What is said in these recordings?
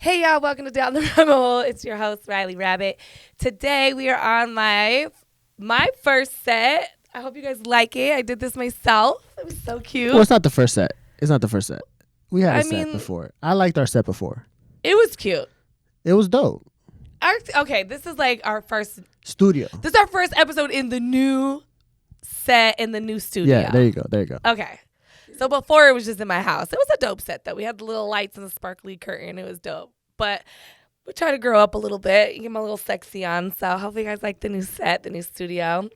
Hey y'all, welcome to Down the Rabbit Hole. It's your host, Rylee Rabbit. Today we are on my first set. I hope you guys like it. I did this myself. It was so cute. Well, it's not the first set. We had a set before. I liked our set before. It was cute. It was dope. Okay, this is like our first studio. This is our first episode in the new set in the new studio. Yeah, there you go. Okay. So before it was just in my house. It was a dope set though. We had the little lights and the sparkly curtain. It was dope. But we try to grow up a little bit, get my little sexy on. So hopefully you guys like the new set, the new studio.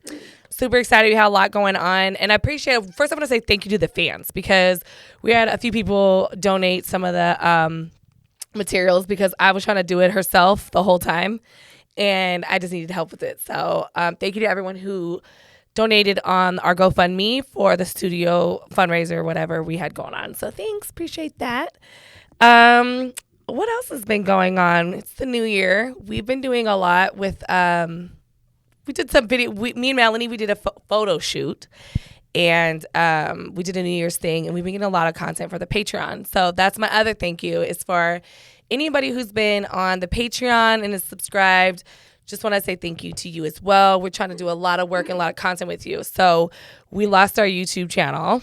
Super excited. We had a lot going on. And I appreciate it. First, I want to say thank you to the fans because we had a few people donate some of the materials because I was trying to do it herself the whole time. And I just needed help with it. So thank you to everyone who donated on our GoFundMe for the studio fundraiser, whatever we had going on. So thanks. Appreciate that. What else has been going on? It's the new year. We've been doing a lot with, we did some video. Me and Melanie, we did a photo shoot. And we did a New Year's thing. And we've been getting a lot of content for the Patreon. So that's my other thank you is for anybody who's been on the Patreon and is subscribed. Just want to say thank you to you as well. We're trying to do a lot of work and a lot of content with you. So we lost our YouTube channel,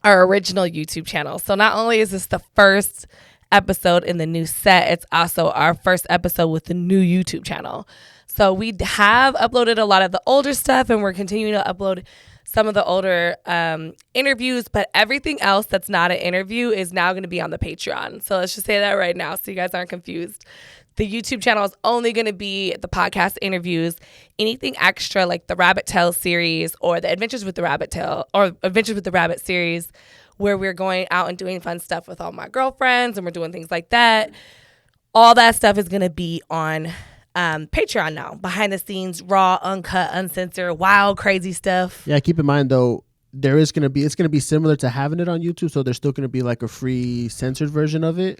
our original YouTube channel. So not only is this the first episode in the new set, it's also our first episode with the new YouTube channel. So we have uploaded a lot of the older stuff and we're continuing to upload some of the older interviews, but everything else that's not an interview is now going to be on the Patreon. So let's just say that right now so you guys aren't confused. The YouTube channel is only going to be the podcast interviews. Anything extra like the Rabbit Tail series or the Adventures with the Rabbit Tail or Adventures with the Rabbit series where we're going out and doing fun stuff with all my girlfriends and we're doing things like that. All that stuff is going to be on Patreon now. Behind the scenes, raw, uncut, uncensored, wild, crazy stuff. Yeah, keep in mind though, it's going to be similar to having it on YouTube. So there's still going to be like a free censored version of it.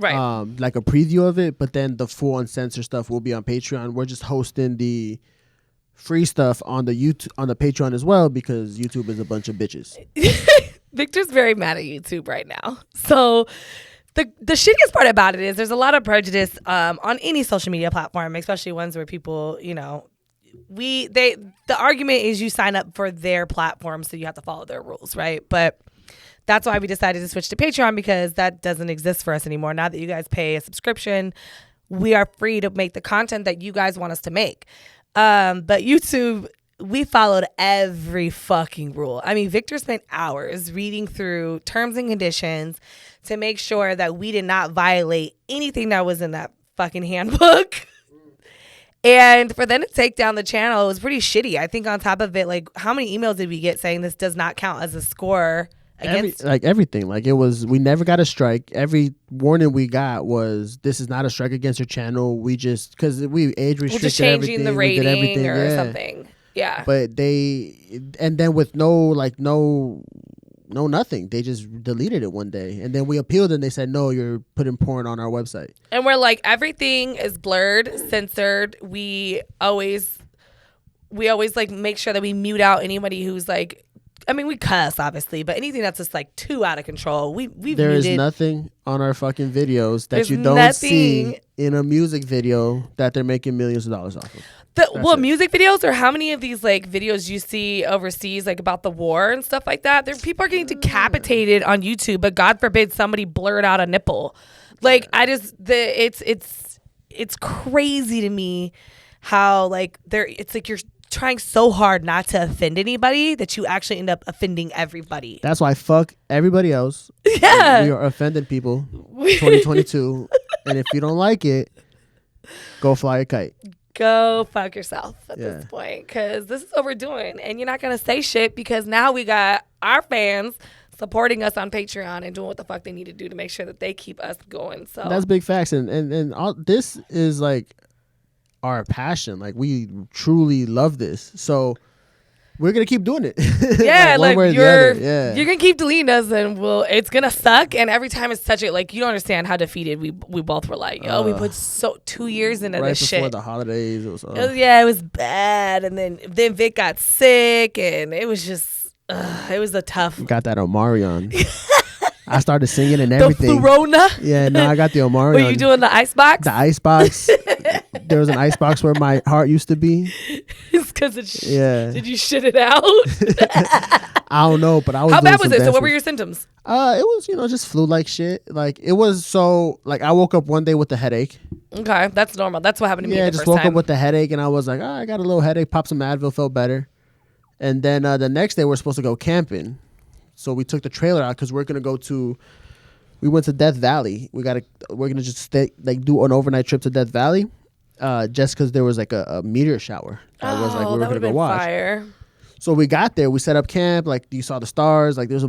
Right. Like a preview of it, but then the full uncensored stuff will be on Patreon. We're just hosting the free stuff on the Patreon as well because YouTube is a bunch of bitches. Victor's very mad at YouTube right now. So the shittiest part about it is there's a lot of prejudice on any social media platform, especially ones where people, you know, the argument is you sign up for their platform, so you have to follow their rules, right? But that's why we decided to switch to Patreon because that doesn't exist for us anymore. Now that you guys pay a subscription, we are free to make the content that you guys want us to make. But YouTube, we followed every fucking rule. I mean, Victor spent hours reading through terms and conditions to make sure that we did not violate anything that was in that fucking handbook. And for them to take down the channel, it was pretty shitty. I think on top of it, like, how many emails did we get saying this does not count as a score? Everything. Like, it was, we never got a strike. Every warning we got was, this is not a strike against your channel. We just, because we age restricted just changing everything. The rating we did everything, or something. Yeah. But and then with no nothing. They just deleted it one day. And then we appealed and they said, no, you're putting porn on our website. And we're like, everything is blurred, censored. We always like make sure that we mute out anybody who's like, I mean, we cuss, obviously, but anything that's just like too out of control, we've There muted. is nothing on our fucking videos that you don't see in a music video that they're making millions of dollars off of. Music videos, or how many of these like videos you see overseas, like about the war and stuff like that? People are getting decapitated on YouTube, but God forbid somebody blurred out a nipple. Like, it's crazy to me how like it's like you're trying so hard not to offend anybody that you actually end up offending everybody. That's why fuck everybody else. Yeah. We are offending people 2022. And if you don't like it, go fly a kite. Go fuck yourself at this point, because this is what we're doing. And you're not going to say shit because now we got our fans supporting us on Patreon and doing what the fuck they need to do to make sure that they keep us going. So that's big facts. And all, this is like our passion. Like, we truly love this. So we're gonna keep doing it. Yeah, like you're gonna keep deleting us, and it's gonna suck. And every time it's such a, like, you don't understand how defeated we both were. Like, yo, we put 2 years into this shit. Right before the holidays, it was bad. And then Vic got sick, and it was just it was a tough. Got that Omarion. I started singing and The everything. Flurona. Yeah, no, I got the Omarion. Were you doing the ice box? The ice box? There was an ice box where my heart used to be. It's because Yeah. Did you shit it out? I don't know, but I was. How doing bad was some it? So dance what were moves. your symptoms? It was, just flu-like shit. Like, it was so, like, I woke up one day with a headache. Okay, that's normal. That's what happened to me Yeah, the just first woke time. up with a headache, and I was like, I got a little headache, popped some Advil, felt better. And then the next day, we're supposed to go camping. So we took the trailer out because we went to Death Valley. We're going to just stay, like, do an overnight trip to Death Valley just because there was, like, a meteor shower. That was, like, we were going to go watch. Fire. So we got there, we set up camp, like you saw the stars, like there was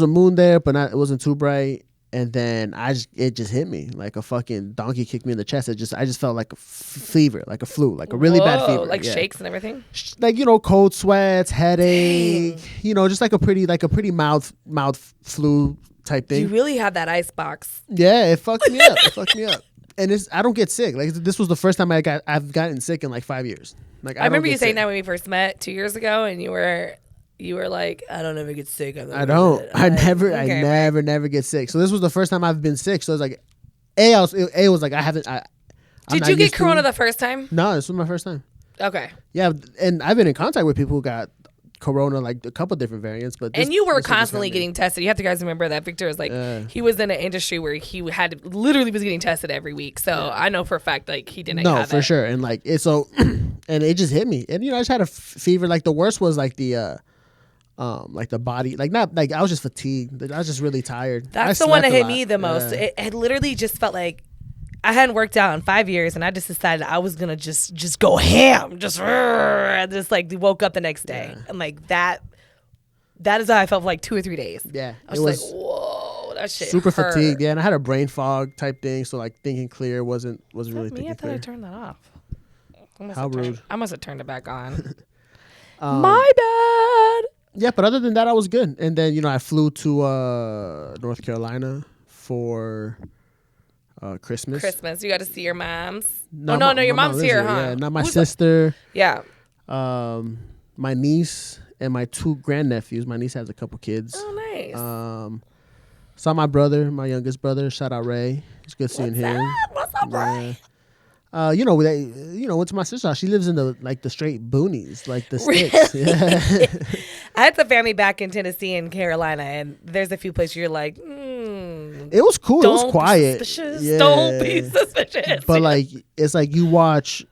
a moon there, but it wasn't too bright. And then it just hit me like a fucking donkey kicked me in the chest. I just felt like a fever, like a flu, like a really bad fever, like shakes and everything. Like cold sweats, headache, just like a pretty mild flu type thing. You really had that ice box. Yeah, it fucked me up. And I don't get sick. Like this was the first time I've gotten sick in like 5 years. Like I remember you saying that when we first met 2 years ago, and you were like, I don't ever get sick. I don't. I never get sick. So this was the first time I've been sick. So it's like, A was like, I haven't. Did you get corona the first time? No, this was my first time. Okay. Yeah, and I've been in contact with people who got corona, like a couple different variants, but you were constantly getting tested. You have to guys remember that Victor was like he was in an industry where he literally was getting tested every week. So I know for a fact like he didn't. No, for sure, and like it's so, and it just hit me, and I just had a fever. Like the worst was like the body, like not like I was just fatigued. I was just really tired. That's the one that hit me the most. It literally just felt like I hadn't worked out in 5 years, and I just decided I was gonna just go ham, just like woke up the next day, and like that is how I felt for like 2 or 3 days. Yeah, I was like, whoa, that shit super hurt. fatigued. Yeah, and I had a brain fog type thing, so like thinking clear wasn't really thinking I thought clear. I turned that off. How rude! I must have turned it back on. My bad. Yeah, but other than that, I was good. And then I flew to North Carolina for Christmas. You got to see your moms. No, your mom's here, huh? Yeah, not my sister. Yeah. My niece and my 2 grandnephews. My niece has a couple kids. Oh, nice. Saw my brother, my youngest brother. Shout out Ray. It's good seeing him. What's up, Ray? Went to my sister's house. She lives in the straight boonies, like the sticks. Really? Yeah. I had some family back in Tennessee and Carolina, and there's a few places you're like, it was cool. It was quiet. Yeah. Don't be suspicious. But like, it's like you watch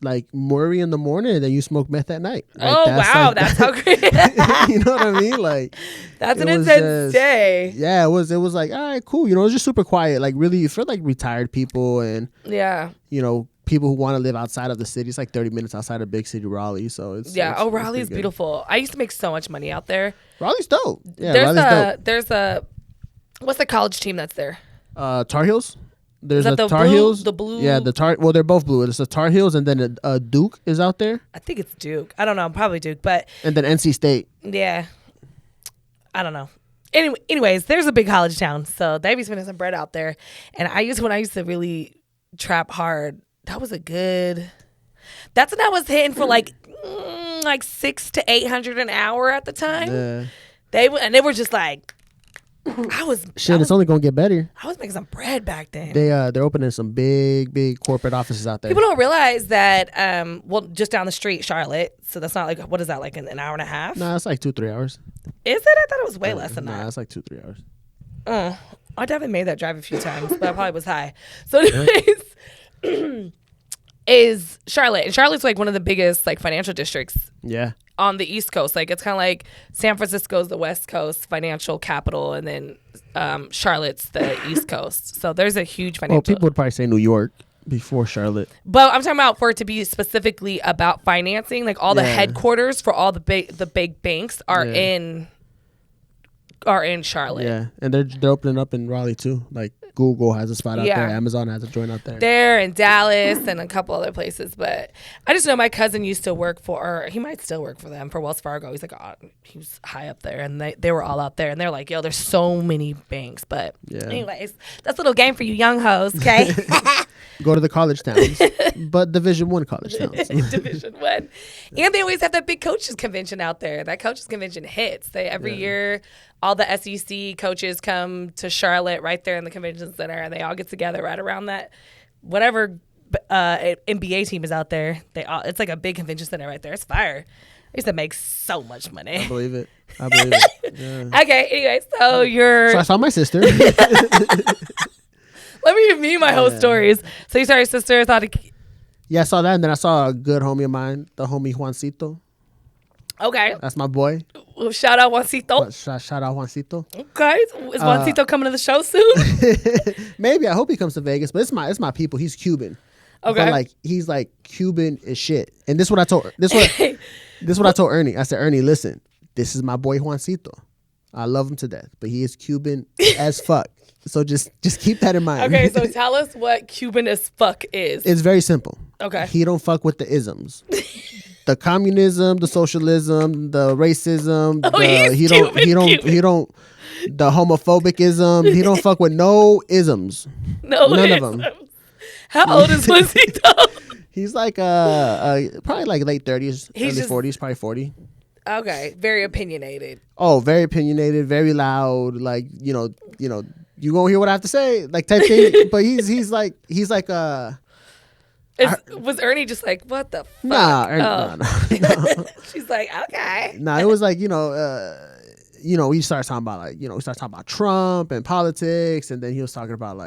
like Maury in the morning, and then you smoke meth at night. Like, that's how great. You know what I mean? Like, that's an intense day. Yeah, it was like, all right, cool. It was just super quiet. Like, really, for like retired people and people who want to live outside of the city. It's like 30 minutes outside of big city Raleigh. So it's Raleigh's beautiful. I used to make so much money out there. Raleigh's dope. Yeah, there's a what's the college team that's there? Tar Heels. There's the Tar blue, Heels. The blue. Yeah, well, they're both blue. It's the Tar Heels, and then Duke is out there. I think it's Duke. I don't know. Probably Duke, but and then NC State. Yeah, I don't know. Anyways, there's a big college town, so they be spending some bread out there. And when I used to really trap hard, that's when I was hitting for like $600 to $800 an hour at the time. Yeah. They were just like. It's only gonna get better. I was making some bread back then. They're opening some big corporate offices out there. People don't realize that just down the street, Charlotte. So that's not like, what is that, like an hour and a half? No, it's like 2-3 hours. Is it? I thought it was way less than that. No, it's like 2-3 hours. I definitely made that drive a few times, but I probably was high. So anyways, is Charlotte. And Charlotte's like one of the biggest like financial districts. Yeah. On the East Coast. Like it's kind of like San Francisco's the West Coast financial capital, and then Charlotte's the East Coast. So there's a huge financial. Well, people would probably say New York before Charlotte. But I'm talking about for it to be specifically about financing, like all the headquarters for all the big banks are in Charlotte. Yeah, and they're opening up in Raleigh too. Like Google has a spot out there. Amazon has a joint out there. There in Dallas and a couple other places. But I just know my cousin used to work or he might still work for them, for Wells Fargo. He's like, he was high up there, and they were all out there. And they're like, yo, there's so many banks. But anyways, that's a little game for you young hoes, okay? Go to the college towns, but Division I college towns. Division I. And they always have that big coaches convention out there. That coaches convention hits. Every year, all the SEC coaches come to Charlotte right there in the convention center, and they all get together right around that. Whatever NBA team is out there, it's like a big convention center right there. It's fire. I used to make so much money. I believe it. Yeah. Okay, anyway, so I saw my sister. Let me give me my whole stories. So you saw your sister, Yeah, I saw that, and then I saw a good homie of mine, the homie Juancito. Okay. That's my boy. Well, shout out Juancito. Shout out Juancito. Okay. Is Juancito coming to the show soon? Maybe. I hope he comes to Vegas, but it's my people. He's Cuban. Okay. But he's like Cuban as shit. And this is what I told this is what I told Ernie. I said, Ernie, listen, this is my boy Juancito. I love him to death, but he is Cuban as fuck. So just keep that in mind. Okay, so tell us what Cuban as fuck is. It's very simple. Okay. He don't fuck with the isms. The communism, the socialism, the racism, he don't the homophobic ism. He don't fuck with no isms. None of them. How old is Juancito? He's like probably like late 30s, early 40s, probably 40. Okay, very opinionated. Oh, very opinionated, very loud. Like you gonna hear what I have to say, like type thing. But he's like was Ernie just like, what the fuck? Nah, no. She's like, okay. Nah, it was like we started talking about Trump and politics, and then he was talking about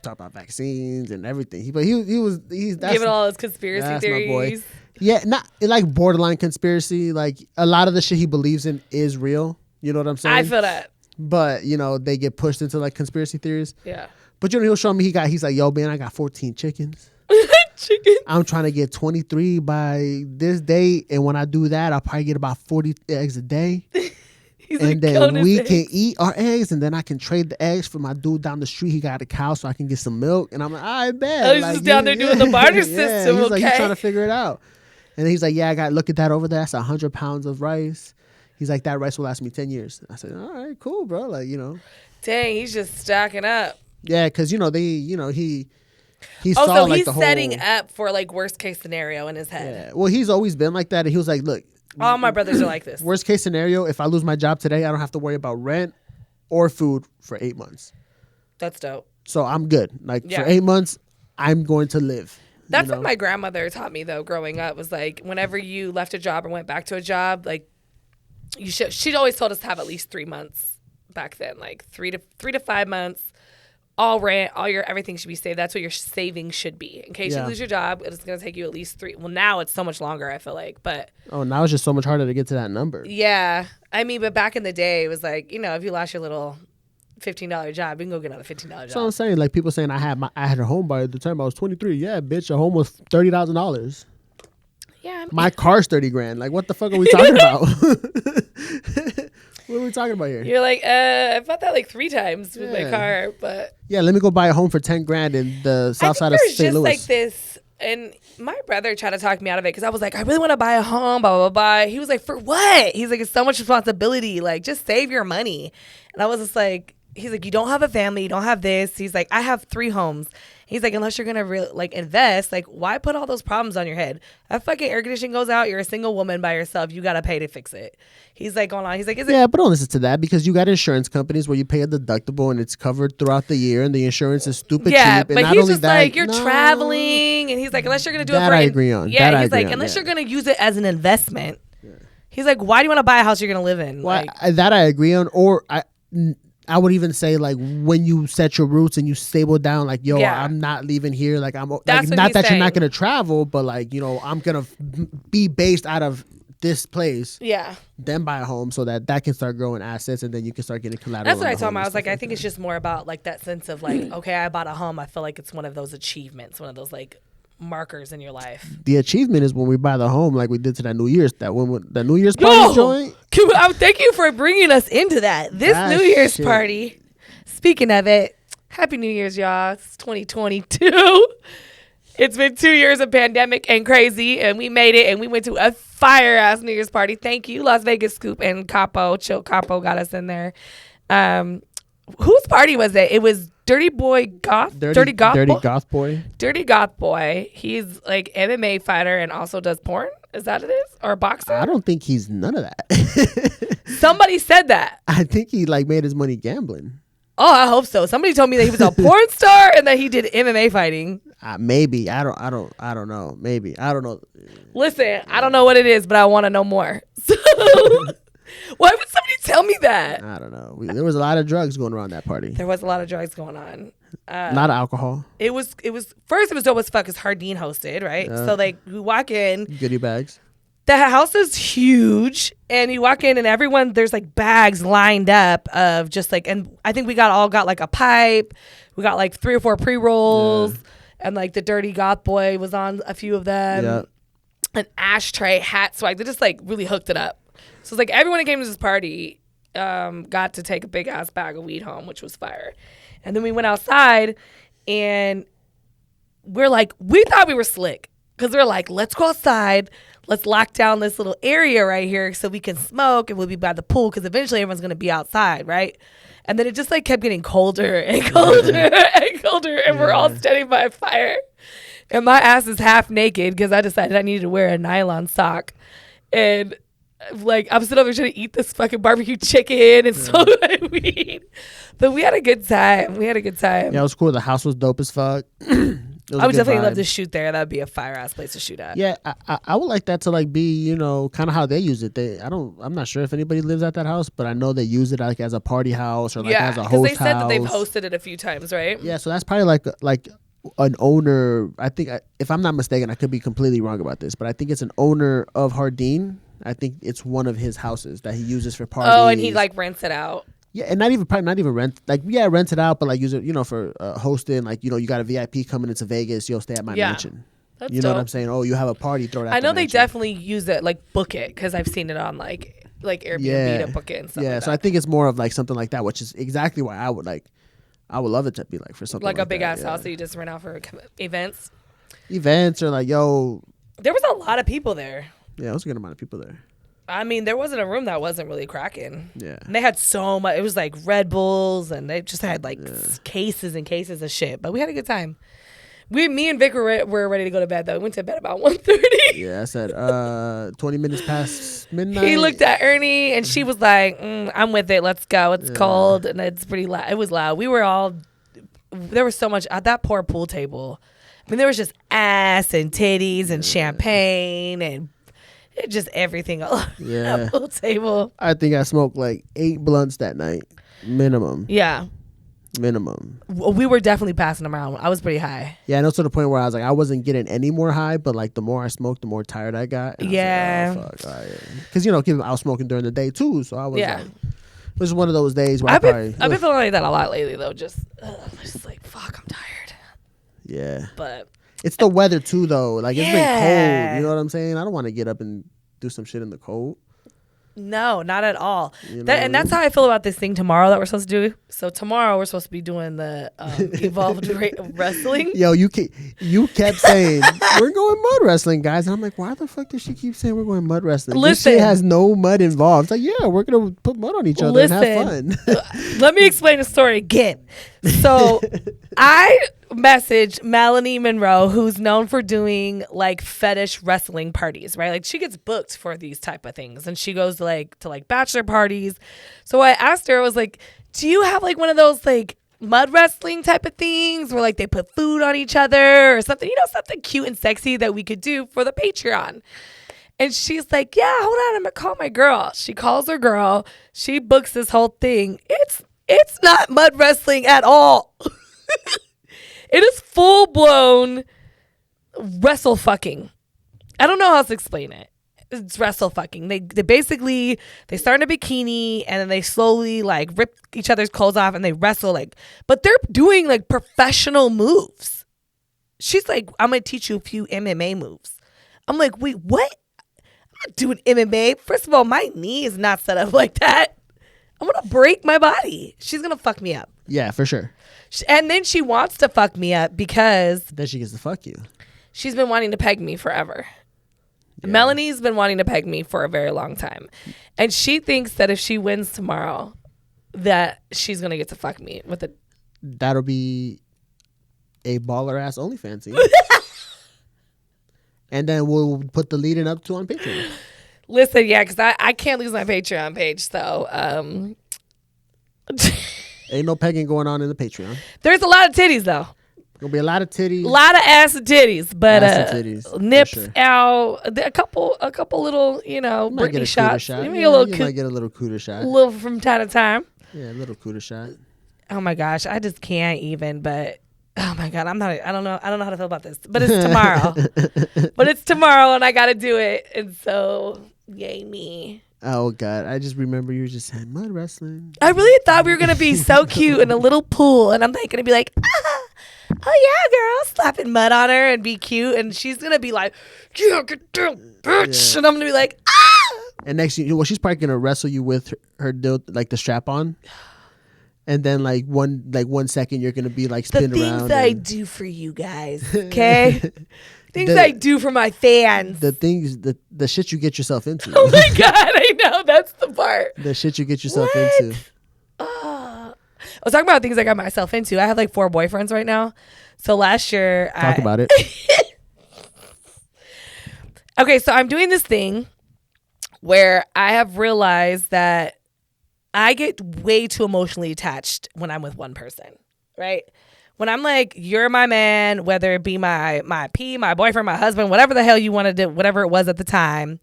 talk about vaccines and everything. He's giving all his conspiracy theories. My boy. Yeah, not like borderline conspiracy. Like a lot of the shit he believes in is real. You know what I'm saying? I feel that. But they get pushed into like conspiracy theories. Yeah. But he'll show me he's like, yo man, I got 14 chickens. Chicken. I'm trying to get 23 by this date, and when I do that, I'll probably get about 40 eggs a day. And then we can eat our eggs, and then I can trade the eggs for my dude down the street. He got a cow, so I can get some milk. And I'm like, I bet. Oh, he's just down there doing the barter system. He's like, he's trying to figure it out. And then he's like, yeah, I got look at that over there. That's 100 pounds of rice. He's like, that rice will last me 10 years. I said, all right, cool, bro. Like, Dang, he's just stocking up. Yeah, because he saw so he's the whole setting up for like worst case scenario in his head. Yeah. Well, he's always been like that, and he was like, look. All my brothers are like this. Worst case scenario, if I lose my job today, I don't have to worry about rent or food for 8 months. That's dope. So I'm good. For 8 months, I'm going to live. That's what my grandmother taught me though growing up, was like whenever you left a job or went back to a job, like she'd always told us to have at least 3 months back then, like 3 to 5 months. All rent, all your everything should be saved. That's what your savings should be. In case you lose your job, it's going to take you at least 3. Well, now it's so much longer, I feel like. But now it's just so much harder to get to that number. Yeah. I mean, but back in the day, it was like, if you lost your little $15 job, you can go get another $15 job. So I'm saying, like people saying I had a home by the time I was 23. Yeah, bitch, a home was $30,000. Yeah. My car's $30,000. Like, what the fuck are we talking about? What are we talking about here? You're like, I bought that like 3 times with my car, but yeah, let me go buy a home for $10,000 in the south side of St. Louis. Like this, and my brother tried to talk me out of it because I was like, I really want to buy a home, blah blah blah. He was like, for what? He's like, it's so much responsibility. Like, just save your money. And I was just like, he's like, you don't have a family, you don't have this. He's like, I have 3 homes. He's like, unless you're gonna really invest, why put all those problems on your head? If fucking air conditioning goes out, you're a single woman by yourself. You gotta pay to fix it. He's like going on. He's like, but don't listen to that, because you got insurance companies where you pay a deductible and it's covered throughout the year, and the insurance is stupid cheap. Yeah, but not he's only just that, like, you're traveling, and he's like, unless you're gonna do it for I agree on. Yeah, he's like, unless you're gonna use it as an investment. Yeah. He's like, why do you want to buy a house you're gonna live in? Well, that I agree on. Or I would even say, like, when you set your roots and you stable down, like, yo, I'm not leaving here. Like, I'm not that you're not going to travel, but like, I'm going to be based out of this place. Yeah. Then buy a home so that can start growing assets, and then you can start getting collateral. That's what I told him. I was like, I think it's just more about like that sense of like, okay, I bought a home. I feel like it's one of those achievements, one of those like markers in your life. The achievement is when we buy the home, like we did to that New Year's, that New Year's party joint. Thank you for bringing us into that. This New Year's party. Speaking of it, Happy New Year's, y'all. It's 2022. It's been 2 years of pandemic and crazy, and we made it, and we went to a fire-ass New Year's party. Thank you, Las Vegas Scoop and Capo. Chill Capo got us in there. Whose party was it? It was Dirty Goth Boy. Dirty Goth Boy. He's like MMA fighter and also does porn. Is that it is? Or a boxer? I don't think he's none of that. Somebody said that. I think he like made his money gambling. Oh, I hope so. Somebody told me that he was a porn star and that he did MMA fighting. Maybe. I don't know. Maybe. I don't know. Listen, I don't know what it is, but I want to know more. So why would somebody tell me that? I don't know. There was a lot of drugs going around that party. There was a lot of drugs going on. Not alcohol. It was first it was dope as fuck because Hardin hosted, right? So like we walk in. Goodie bags. The house is huge, and you walk in, and everyone, there's like bags lined up of just like, and I think we all got like a pipe. We got like 3 or 4 pre-rolls, and like the Dirty Goth Boy was on a few of them. An ashtray, hat swag. They just like really hooked it up. So it's like everyone that came to this party got to take a big ass bag of weed home, which was fire. And then we went outside, and we thought we were slick because we're like, let's go outside. Let's lock down this little area right here so we can smoke and we'll be by the pool because eventually everyone's going to be outside, right? And then it just like kept getting colder and colder and colder, and we're all standing by a fire. And my ass is half naked because I decided I needed to wear a nylon sock. And like I'm sitting over trying to eat this fucking barbecue chicken and smoke my weed. But we had a good time. Yeah, it was cool. The house was dope as fuck. I would definitely love to shoot there. That'd be a fire ass place to shoot at. Yeah, I would like that to like be, kind of how they use it. I'm not sure if anybody lives at that house, but I know they use it like as a party house or like as a host house. Yeah, because they said that they've hosted it a few times, right? Yeah, so that's probably like an owner. I think if I'm not mistaken, I could be completely wrong about this, but I think it's an owner of Hardin. I think it's one of his houses that he uses for parties. Oh, and he like rents it out. Yeah, and not even rent. Like, yeah, rent it out, but like use it, for hosting. Like, you got a VIP coming into Vegas, you'll stay at my mansion. That's know dope. what I'm saying? Oh, you have a party, throw that. I know they mansion. definitely use it, like book it, because I've seen it on like Airbnb to book it and stuff. Yeah, like so that. I think it's more of like something like that, which is exactly why I would love it to be like for something like a big that, ass house that you just rent out for events. Events or like there was a lot of people there. Yeah, it was a good amount of people there. I mean, there wasn't a room that wasn't really cracking. Yeah. And they had so much. It was like Red Bulls, and they just had like cases and cases of shit. But we had a good time. Me and Vic were ready to go to bed, though. We went to bed about 1:30. Yeah, I said 20 minutes past midnight. He looked at Ernie, and she was like, I'm with it. Let's go. It's cold, and it's pretty loud. It was loud. There was so much at that poor pool table. I mean, there was just ass and titties and champagne and just everything all over that pool table. I think I smoked like 8 blunts that night. Minimum. Yeah. Minimum. We were definitely passing them around. I was pretty high. Yeah, and to the point where I was like, I wasn't getting any more high, but like the more I smoked, the more tired I got. Yeah. Because, I was smoking during the day too. So I was like, it was one of those days where I've been feeling like that a lot lately, though. Just like, fuck, I'm tired. Yeah. But it's the weather too, though. Like, it's been cold. You know what I'm saying? I don't want to get up and do some shit in the cold. No, not at all. That's how I feel about this thing tomorrow that we're supposed to do. So tomorrow we're supposed to be doing the evolved wrestling. Yo, you kept saying we're going mud wrestling, guys, and I'm like, why the fuck does she keep saying we're going mud wrestling? Listen, this shit has no mud involved. It's like, yeah, we're gonna put mud on each other and have fun. Let me explain the story again. So I messaged Melanie Monroe, who's known for doing like fetish wrestling parties, right? Like she gets booked for these type of things, and she goes to bachelor parties. So I asked her, I was like, do you have like one of those like mud wrestling type of things where like they put food on each other or something, something cute and sexy that we could do for the Patreon? And she's like, yeah, hold on, I'm gonna call my girl. She calls her girl. She books this whole thing. It's not mud wrestling at all. It is full blown wrestle fucking. I don't know how else to explain it. It's wrestle fucking. They basically start in a bikini and then they slowly like rip each other's clothes off and they wrestle but they're doing like professional moves. She's like, I'm gonna teach you a few MMA moves. I'm like, wait, what? I'm not doing MMA. First of all, my knee is not set up like that. I'm gonna break my body. She's gonna fuck me up. Yeah, for sure. And then she wants to fuck me up because then she gets to fuck you. She's been wanting to peg me forever. Yeah. Melanie's been wanting to peg me for a very long time. And she thinks that if she wins tomorrow, that she's gonna get to fuck me with a. That'll be a baller ass OnlyFans. And then we'll put the leading up to on Patreon. Listen, yeah, because I can't lose my Patreon page, so ain't no pegging going on in the Patreon. There's a lot of titties though. Gonna be a lot of titties. A lot of ass and titties, but ass and titties, nips sure. out. A couple little, Britney shots. Shot. You might get a little cooter shot. A little from time to time. Yeah, a little cooter shot. Oh my gosh, I just can't even. But oh my god, I don't know how to feel about this. But it's tomorrow. And I gotta do it. And so, yay me. Oh god, I just remember you were just saying mud wrestling. I really thought we were gonna be so cute in a little pool, and I'm like gonna be like, oh yeah, girl, slapping mud on her and be cute, and she's gonna be like, yeah, get down, bitch, Yeah. and I'm gonna be like, ah. And next, she's probably gonna wrestle you with her like the strap on, and then like 1 second you're gonna be like spin the around. things I do for you guys, okay? Things I do for my fans. The things, the shit you get yourself into. Oh my god, I know, that's the part. The shit you get yourself What? into. I was talking about things I got myself into. I have like 4 boyfriends right now. So last year, Talk about it. Okay, so I'm doing this thing where I have realized that I get way too emotionally attached when I'm with one person, right? When I'm like, you're my man, whether it be my boyfriend, my husband, whatever the hell you want to do, whatever it was at the time,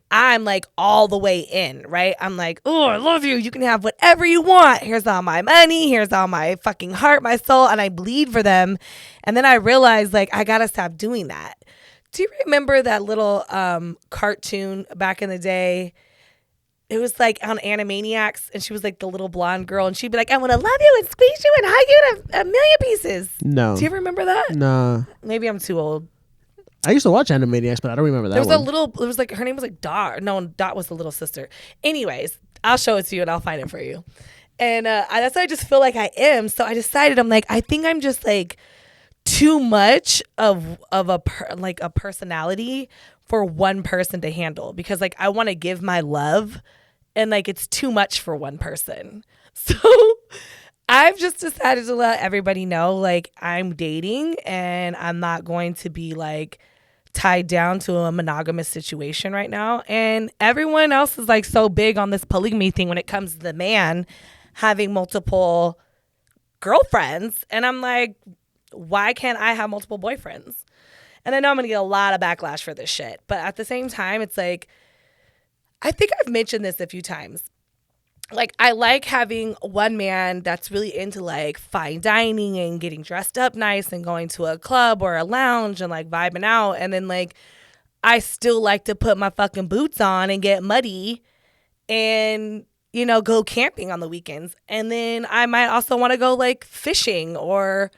I'm like all the way in, right? I'm like, oh, I love you. You can have whatever you want. Here's all my money. Here's all my fucking heart, my soul. And I bleed for them. And then I realized like, I got to stop doing that. Do you remember that little cartoon back in the day? It was like on Animaniacs, and she was like the little blonde girl, and she'd be like, I want to love you and squeeze you and hug you to a million pieces. No. Do you ever remember that? Nah. Maybe I'm too old. I used to watch Animaniacs, but I don't remember that There was one. it was like, her name was like Dot. No, Dot was the little sister. Anyways, I'll show it to you and I'll find it for you. And that's what I just feel like I am. So I decided, I'm like, I think I'm just like too much of a personality for one person to handle, because like I want to give my love and like it's too much for one person. So I've just decided to let everybody know like I'm dating and I'm not going to be like tied down to a monogamous situation right now. And everyone else is like so big on this polygamy thing when it comes to the man having multiple girlfriends. And I'm like, why can't I have multiple boyfriends? And I know I'm going to get a lot of backlash for this shit. But at the same time, it's like, I think I've mentioned this a few times. Like, I like having one man that's really into like fine dining and getting dressed up nice and going to a club or a lounge and like vibing out. And then like, I still like to put my fucking boots on and get muddy and, go camping on the weekends. And then I might also want to go like fishing or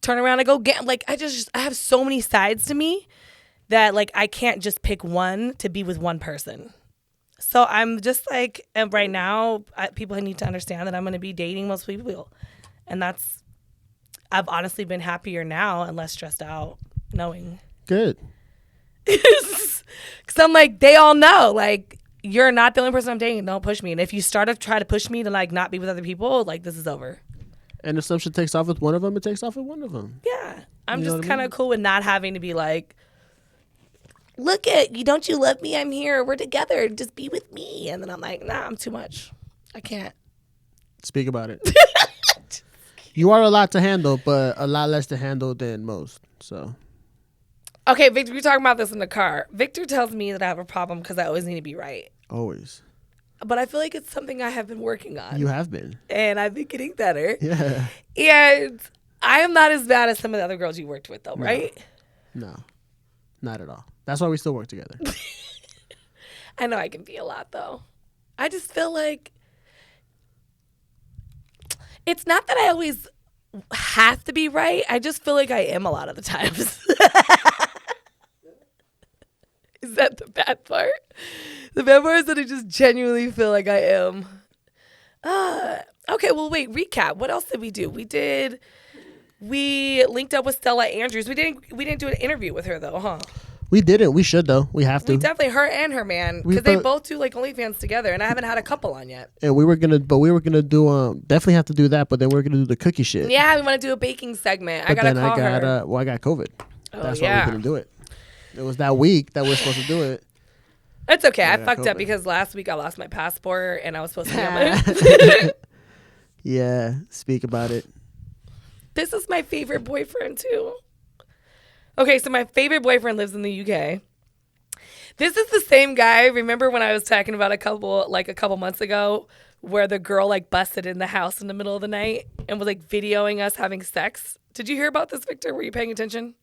turn around and go get, like, I have so many sides to me that like, I can't just pick one to be with one person. So I'm just like, and right now, people need to understand that I'm going to be dating most people. And I've honestly been happier now and less stressed out knowing. Good. Because I'm like, they all know, like, you're not the only person I'm dating. Don't push me. And if you try to push me to like not be with other people, like this is over. And if some shit takes off with one of them, it takes off with one of them. Yeah. I'm You know just what I kind of mean? cool with not having to be like, look at you, don't you love me? I'm here. We're together. Just be with me. And then I'm like, nah, I'm too much. I can't. Speak about it. You are a lot to handle, but a lot less to handle than most. So. Okay, Victor, we were talking about this in the car. Victor tells me that I have a problem because I always need to be right. Always. But I feel like it's something I have been working on. You have been. And I've been getting better. Yeah. And I am not as bad as some of the other girls you worked with, though, No. right? No. Not at all. That's why we still work together. I know I can be a lot, though. I just feel like it's not that I always have to be right. I just feel like I am a lot of the times. Is that the bad part? The bad part is that I just genuinely feel like I am. Okay, well, wait, recap. What else did we do? We linked up with Stella Andrews. We didn't do an interview with her, though, huh? We didn't. We should though. We have to. We definitely, her and her man, because they both do like OnlyFans together, and I haven't had a couple on yet. And we were gonna do definitely have to do that, but then we're gonna do the cookie shit. Yeah, we want to do a baking segment. But I gotta call her. I got COVID. Oh, That's why we couldn't do it. It was that week that we were supposed to do it. It's okay. I fucked up because last week I lost my passport and I was supposed to be on my. Yeah, speak about it. This is my favorite boyfriend too. Okay, so my favorite boyfriend lives in the UK. This is the same guy. Remember when I was talking about a couple months ago where the girl like busted in the house in the middle of the night and was like videoing us having sex? Did you hear about this, Victor? Were you paying attention?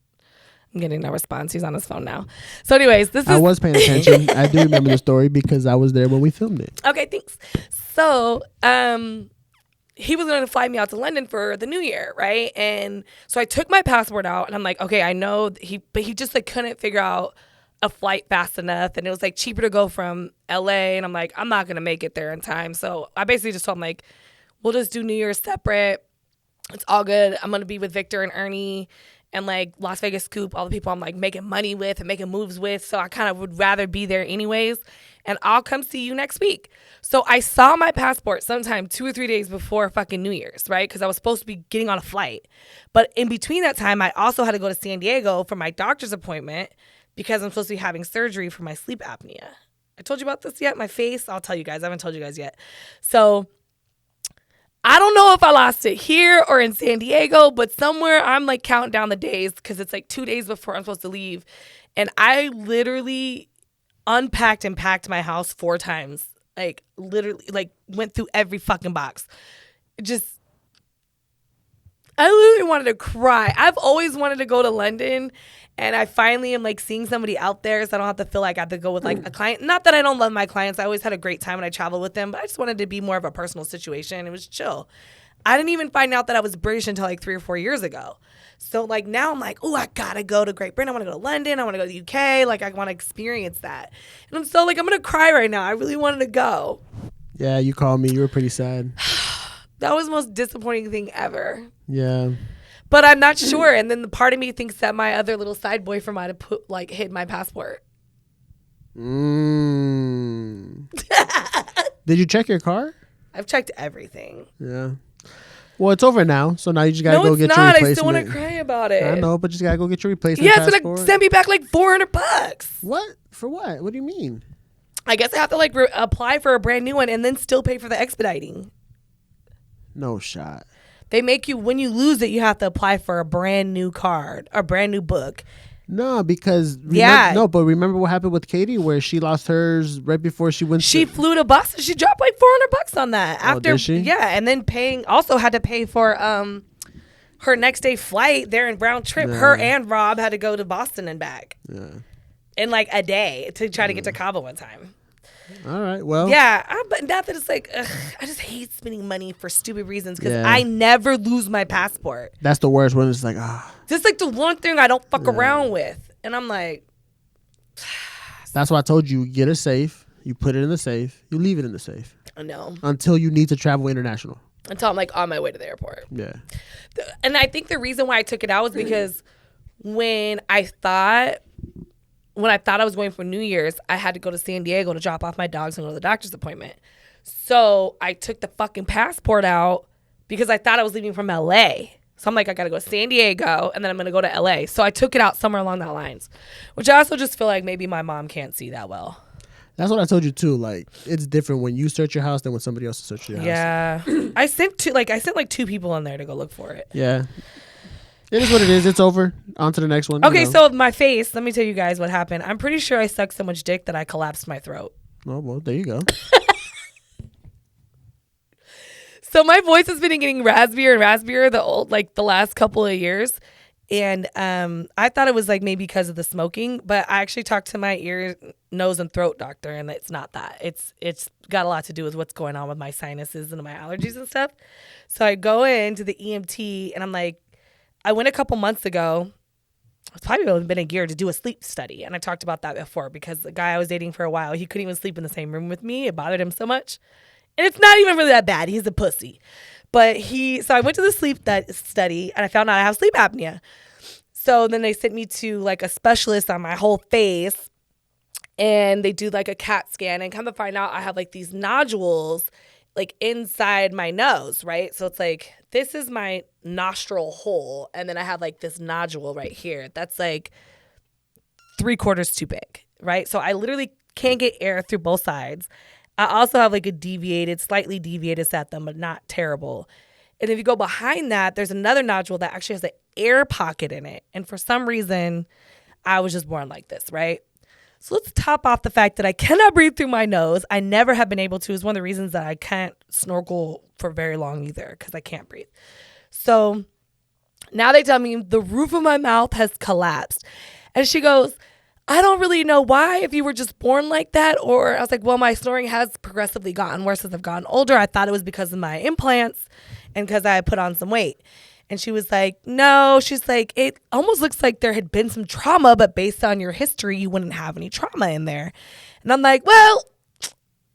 I'm getting no response. He's on his phone now. So anyways, I was paying attention. I do remember the story because I was there when we filmed it. Okay, thanks. So, he was going to fly me out to London for the New Year, right? And so I took my passport out, and I'm like, okay, I know but he just like couldn't figure out a flight fast enough, and it was like cheaper to go from LA, and I'm like, I'm not going to make it there in time. So I basically just told him like, we'll just do New Year's separate. It's all good. I'm going to be with Victor and Ernie and like Las Vegas Scoop, all the people I'm like making money with and making moves with. So I kind of would rather be there anyways. And I'll come see you next week. So I saw my passport sometime 2 or 3 days before fucking New Year's, right? Because I was supposed to be getting on a flight. But in between that time, I also had to go to San Diego for my doctor's appointment because I'm supposed to be having surgery for my sleep apnea. I told you about this yet? My face? I'll tell you guys. I haven't told you guys yet. So I don't know if I lost it here or in San Diego, but somewhere I'm like counting down the days because it's like 2 days before I'm supposed to leave. And I literally unpacked and packed my house 4 times. Like literally like went through every fucking box. I literally wanted to cry. I've always wanted to go to London, and I finally am like seeing somebody out there so I don't have to feel like I have to go with like a client. Not that I don't love my clients. I always had a great time when I traveled with them, but I just wanted to be more of a personal situation. It was chill. I didn't even find out that I was British until like 3 or 4 years ago. So like now I'm like, oh, I gotta go to Great Britain. I want to go to London. I want to go to the UK. Like I want to experience that. And I'm so like, I'm gonna cry right now. I really wanted to go. Yeah, you called me. You were pretty sad. That was the most disappointing thing ever. Yeah. But I'm not sure. And then the part of me thinks that my other little side boyfriend might have hid my passport. Did you check your car? I've checked everything. Yeah. Well, it's over now, so now you just gotta go get your replacement. No, it's not. I still want to cry about it. I know, but you just gotta go get your replacement. Yeah, it's gonna send me back like $400. What? For what? What do you mean? I guess I have to like apply for a brand new one and then still pay for the expediting. No shot. They make you, when you lose it, you have to apply for a brand new card, a brand new book. No, because but remember what happened with Katie, where she lost hers right before she went. She flew to Boston. She dropped like $400 on that after. Did she? Yeah, and then also had to pay for her next day flight there in round trip. Yeah. Her and Rob had to go to Boston and back. Yeah. In like a day to try to get to Cabo one time. All right, well. Yeah, but not that it's like, I just hate spending money for stupid reasons because I never lose my passport. That's the worst when it's like, Just like the one thing I don't fuck around with. And I'm like. That's why I told you, get a safe, you put it in the safe, you leave it in the safe. I know. Until you need to travel international. Until I'm like on my way to the airport. Yeah. And I think the reason why I took it out was because when I thought I was going for New Year's, I had to go to San Diego to drop off my dogs and go to the doctor's appointment. So I took the fucking passport out because I thought I was leaving from LA. So I'm like, I got to go to San Diego and then I'm going to go to LA. So I took it out somewhere along that lines, which I also just feel like maybe my mom can't see that well. That's what I told you too. Like, it's different when you search your house than when somebody else searches your house. Yeah. I sent 2 people in there to go look for it. Yeah. It is what it is. It's over. On to the next one. Okay, so my face, let me tell you guys what happened. I'm pretty sure I sucked so much dick that I collapsed my throat. Oh, well, there you go. So my voice has been getting raspier and raspier the last couple of years. And I thought it was like maybe because of the smoking, but I actually talked to my ear, nose, and throat doctor, and it's not that. It's got a lot to do with what's going on with my sinuses and my allergies and stuff. So I go into the EMT, and I'm like, I went a couple months ago. It's probably only been a year to do a sleep study. And I talked about that before because the guy I was dating for a while, he couldn't even sleep in the same room with me. It bothered him so much. And it's not even really that bad. He's a pussy. So I went to the sleep study and I found out I have sleep apnea. So then they sent me to like a specialist on my whole face, and they do like a CAT scan, and come to find out I have like these nodules like inside my nose, right? So it's like, this is my nostril hole, and then I have like this nodule right here that's like 3/4 too big, right? So I literally can't get air through both sides. I also have like a slightly deviated septum, but not terrible. And if you go behind that, there's another nodule that actually has an air pocket in it. And for some reason, I was just born like this, right? So let's top off the fact that I cannot breathe through my nose. I never have been able to. It's one of the reasons that I can't snorkel for very long either, because I can't breathe. So now they tell me the roof of my mouth has collapsed. And she goes, I don't really know why, if you were just born like that. Or I was like, well, my snoring has progressively gotten worse as I've gotten older. I thought it was because of my implants and because I put on some weight. And she was like, no, she's like, it almost looks like there had been some trauma, but based on your history, you wouldn't have any trauma in there. And I'm like, well,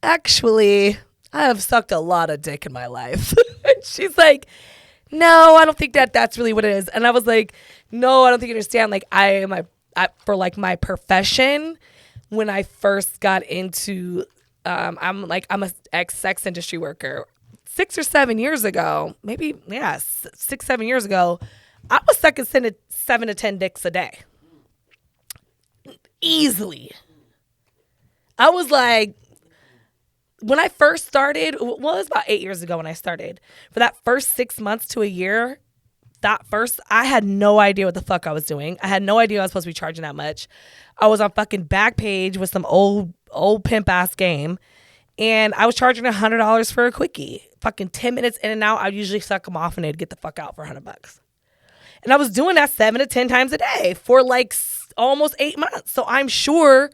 actually, I have sucked a lot of dick in my life. And she's like, no, I don't think that's really what it is. And I was like, no, I don't think you understand. Like, for like my profession, when I first got into, I'm a ex-sex industry worker. 6 or 7 years ago, maybe, 6, 7 years ago, I was sucking 7 to 10 dicks a day. Easily. I was like, when I first started, well, it was about 8 years ago when I started. For that first 6 months to a year, I had no idea what the fuck I was doing. I had no idea I was supposed to be charging that much. I was on fucking Backpage with some old pimp ass game. And I was charging $100 for a quickie. Fucking 10 minutes in and out. I'd usually suck them off and they'd get the fuck out for $100. And I was doing that 7 to 10 times a day for like almost 8 months. So I'm sure,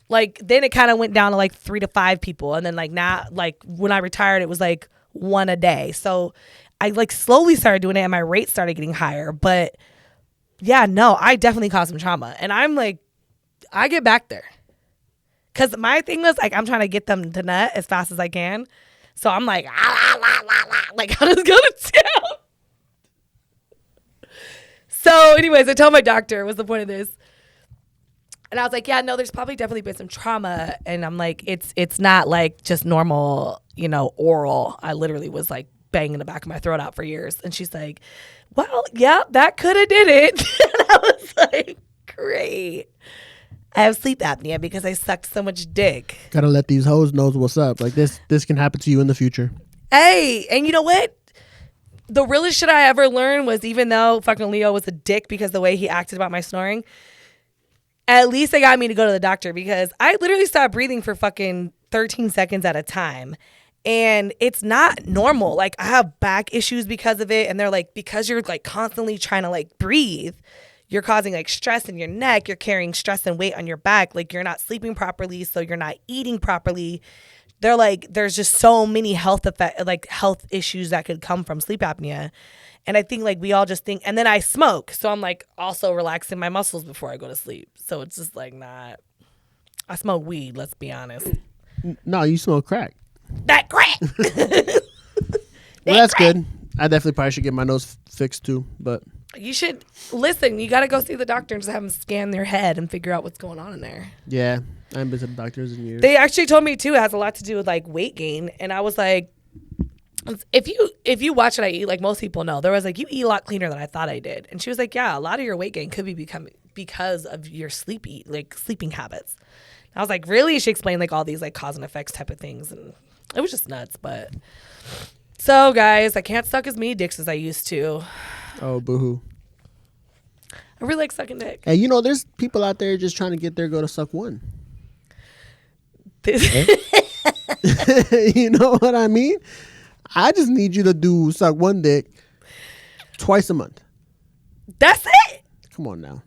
like, then it kind of went down to like 3 to 5 people. And then like now, like when I retired, it was like 1 a day. So I like slowly started doing it and my rate started getting higher. But yeah, no, I definitely caused some trauma. And I'm like, I get back there. Because my thing was, like, I'm trying to get them to nut as fast as I can. So I'm like, like, I just go to town. So anyways, I told my doctor, what's the point of this? And I was like, yeah, no, there's probably definitely been some trauma. And I'm like, it's not like just normal, oral. I literally was like banging the back of my throat out for years. And she's like, well, yeah, that could have did it. And I was like, great. I have sleep apnea because I sucked so much dick. Gotta let these hoes know what's up. Like this can happen to you in the future. Hey, and you know what? The realest shit I ever learned was, even though fucking Leo was a dick because the way he acted about my snoring, at least they got me to go to the doctor, because I literally stopped breathing for fucking 13 seconds at a time. And it's not normal. Like, I have back issues because of it. And they're like, because you're like constantly trying to like breathe, you're causing like stress in your neck. You're carrying stress and weight on your back. Like, you're not sleeping properly, so you're not eating properly. They're like, there's just so many health issues that could come from sleep apnea. And I think like we all just think, and then I smoke. So I'm like also relaxing my muscles before I go to sleep. So it's just like not, I smoke weed, let's be honest. No, you smoke crack. That crack. Well, that's good. I definitely probably should get my nose fixed too, but. You should listen. You got to go see the doctor and just have them scan their head and figure out what's going on in there. Yeah, I haven't been to the doctors in years. They actually told me too it has a lot to do with like weight gain, and I was like, if you watch what I eat, like most people know, there was like, you eat a lot cleaner than I thought I did, and she was like, yeah, a lot of your weight gain could be because of your sleeping habits. And I was like, really? She explained like all these like cause and effects type of things, and it was just nuts. But so guys, I can't suck as many dicks as I used to. Oh, boo-hoo. I really like sucking dick. Hey, there's people out there just trying to get their girl to suck one. You know what I mean? I just need you to suck one dick twice a month. That's it? Come on now.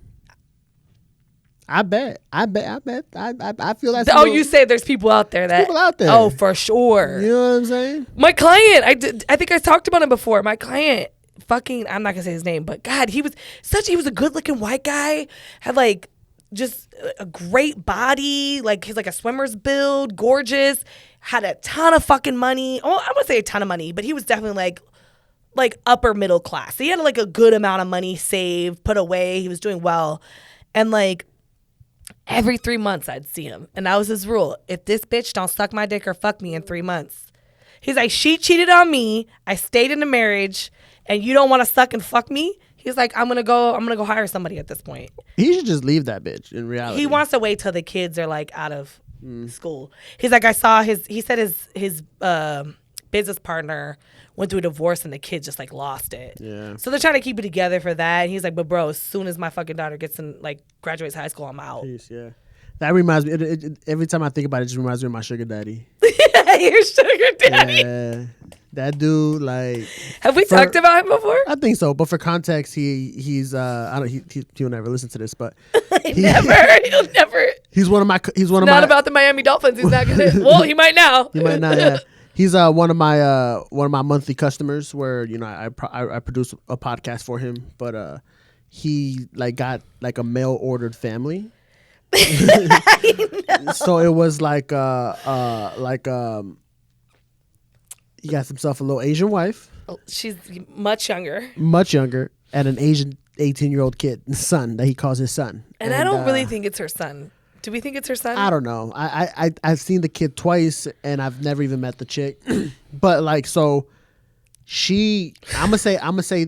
I bet. I feel that's. Oh, you say there's people out there that. People out there. Oh, for sure. You know what I'm saying? My client, I think I talked about him before. My client, fucking, I'm not gonna say his name, but God, he was a good looking white guy. Had like just a great body. Like he's like a swimmer's build, gorgeous. Had a ton of fucking money. Oh, I wouldn't say a ton of money, but he was definitely like like upper middle class. He had like a good amount of money saved, put away. He was doing well. And like every 3 months I'd see him. And that was his rule. If this bitch don't suck my dick or fuck me in 3 months. He's like, she cheated on me. I stayed in the marriage and you don't want to suck and fuck me? He's like, I'm gonna go hire somebody at this point. He should just leave that bitch in reality. He wants to wait till the kids are like out of school. He's like, he said his business partner went through a divorce and the kids just like lost it. Yeah. So they're trying to keep it together for that. And he's like, but bro, as soon as my fucking daughter gets in, like, graduates high school, I'm out. Peace, yeah. That reminds me, every time I think about it, it just reminds me of my sugar daddy. Your sugar daddy. Yeah. That dude, like. Have we talked about him before? I think so, but for context, he's I don't he'll never listen to this, but He'll never. He's one of my Not about the Miami Dolphins. He's not gonna. Well, he might now. He might not. Yeah. He's one of my monthly customers where, you know, I produce a podcast for him, but he like got like a mail ordered family. So it was like he got himself a little Asian wife. She's much younger, and an Asian 18-year-old son that he calls his son. And I don't really think it's her son. Do we think it's her son? I don't know. I've seen the kid twice and I've never even met the chick. But like, so I'm gonna say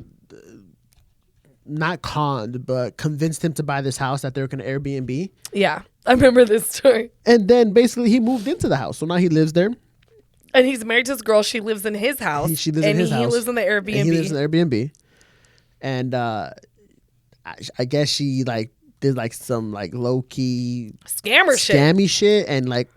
not conned, but convinced him to buy this house that they were gonna Airbnb. Yeah, I remember this story. And then basically he moved into the house, so now he lives there. And he's married to this girl. She lives in his house. She lives in his house. He lives in the Airbnb. And he lives in the Airbnb. And I guess she like did like some like low key scammy shit, and like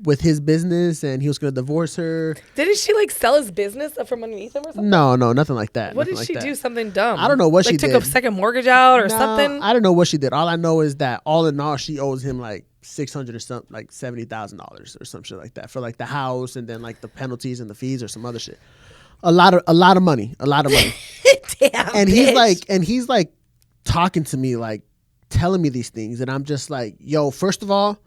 with his business, and he was gonna divorce her. Didn't she like sell his business up from underneath him or something? No, nothing like that. What did she do? Something dumb? I don't know what she did. Took a second mortgage out or something? I don't know what she did. All I know is that all in all, she owes him like $600 or something, like $70,000 or some shit like that for like the house, and then like the penalties and the fees or some other shit. A lot of money. Damn. And he's like talking to me, like telling me these things, and I'm just like, yo, first of all,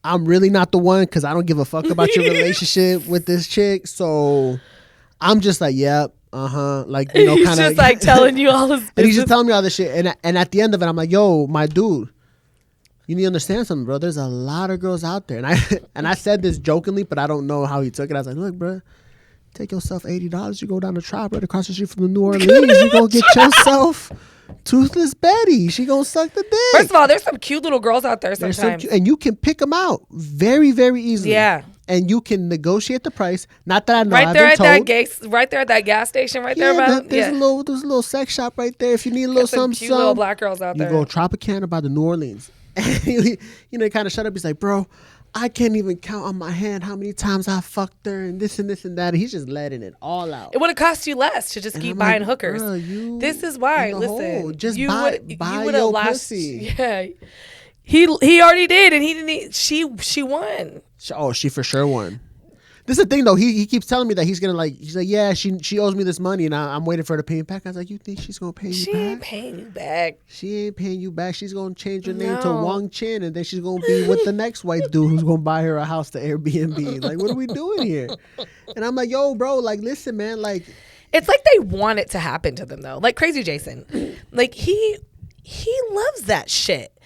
I'm really not the one, because I don't give a fuck about your relationship with this chick. So I'm just like, yep, like, you know, kind of. He's just like telling you all this business. And he's just telling me all this shit, and at the end of it, I'm like, yo, my dude, you need to understand something, bro. There's a lot of girls out there, and I said this jokingly, but I don't know how he took it. I was like, look, bro, take yourself $80. You go down the tribe right across the street from the New Orleans. You go get yourself Toothless Betty. She gonna suck the dick. First of all, there's some cute little girls out there sometimes. And you can pick them out very, very easily. Yeah. And you can negotiate the price. Not that I know. Right there at that gas station right there. There's a little sex shop right there. If you need a little something, cute little black girls out there. You go Tropicana by the New Orleans. And you know, kind of shut up. He's like, bro, I can't even count on my hand how many times I fucked her and this and this and that. And he's just letting it all out. It would have cost you less to just keep buying hookers. This is why. Listen, just buy your pussy. Yeah, he already did, and he didn't. She won. Oh, she for sure won. This is the thing though. He keeps telling me that he's like, yeah, she owes me this money, and I'm waiting for her to pay me back. I was like, you think she's gonna pay you back? She ain't paying you back. She ain't paying you back. She's gonna change her name to Wang Chin, and then she's gonna be with the next white dude who's gonna buy her a house to Airbnb. Like, what are we doing here? And I'm like, yo, bro, like, listen, man, like, it's like they want it to happen to them though. Like Crazy Jason, like he loves that shit,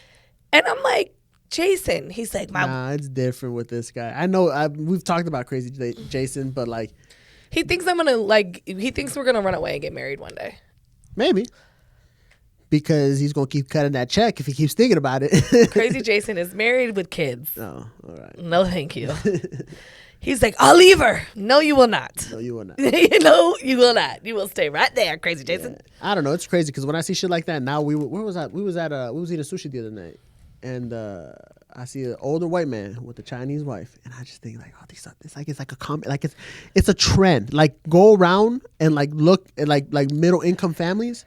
and I'm like, Jason, he's like, nah, it's different with this guy. I know we've talked about Crazy Jason, but like, he thinks we're gonna run away and get married one day. Maybe. Because he's gonna keep cutting that check if he keeps thinking about it. Crazy Jason is married with kids. Oh, all right. No, thank you. He's like, I'll leave her. No, you will not. No, you will not. No, you will not. You will stay right there, Crazy Jason. Yeah. I don't know. It's crazy because when I see shit like that, now we was eating sushi the other night. And I see an older white man with a Chinese wife, and I just think like, oh, it's like a comment, like it's a trend. Like, go around and like look at like middle income families.